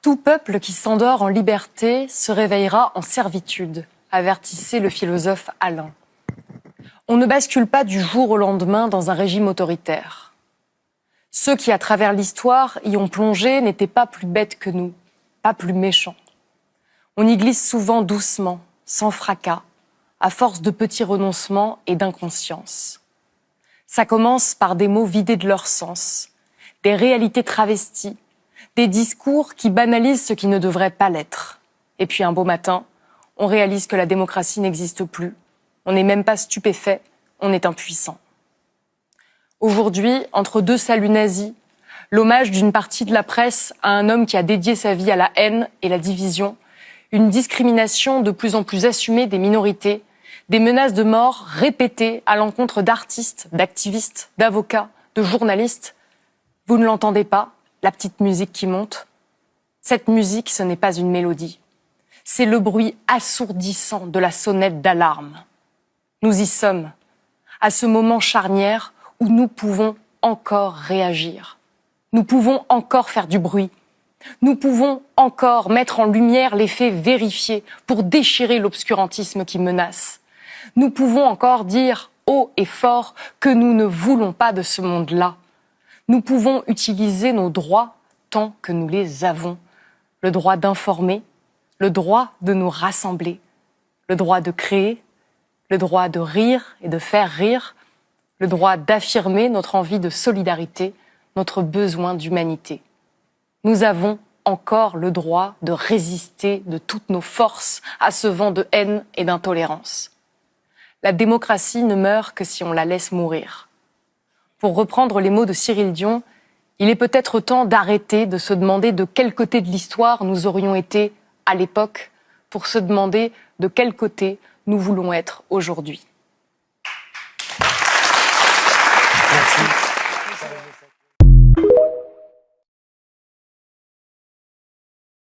Tout peuple qui s'endort en liberté se réveillera en servitude, avertissait le philosophe Alain. On ne bascule pas du jour au lendemain dans un régime autoritaire. Ceux qui, à travers l'histoire, y ont plongé n'étaient pas plus bêtes que nous, pas plus méchants. On y glisse souvent doucement, sans fracas, à force de petits renoncements et d'inconscience. Ça commence par des mots vidés de leur sens, des réalités travesties, des discours qui banalisent ce qui ne devrait pas l'être. Et puis un beau matin, on réalise que la démocratie n'existe plus. On n'est même pas stupéfait, on est impuissant. Aujourd'hui, entre deux saluts nazis, l'hommage d'une partie de la presse à un homme qui a dédié sa vie à la haine et la division, une discrimination de plus en plus assumée des minorités, des menaces de mort répétées à l'encontre d'artistes, d'activistes, d'avocats, de journalistes. Vous ne l'entendez pas, la petite musique qui monte? Cette musique, ce n'est pas une mélodie. C'est le bruit assourdissant de la sonnette d'alarme. Nous y sommes, à ce moment charnière où nous pouvons encore réagir. Nous pouvons encore faire du bruit. Nous pouvons encore mettre en lumière les faits vérifiés pour déchirer l'obscurantisme qui menace. Nous pouvons encore dire haut et fort que nous ne voulons pas de ce monde-là. Nous pouvons utiliser nos droits tant que nous les avons. Le droit d'informer, le droit de nous rassembler, le droit de créer, le droit de rire et de faire rire, le droit d'affirmer notre envie de solidarité, notre besoin d'humanité. Nous avons encore le droit de résister de toutes nos forces à ce vent de haine et d'intolérance. La démocratie ne meurt que si on la laisse mourir. Pour reprendre les mots de Cyril Dion, il est peut-être temps d'arrêter de se demander de quel côté de l'histoire nous aurions été à l'époque, pour se demander de quel côté nous voulons être aujourd'hui.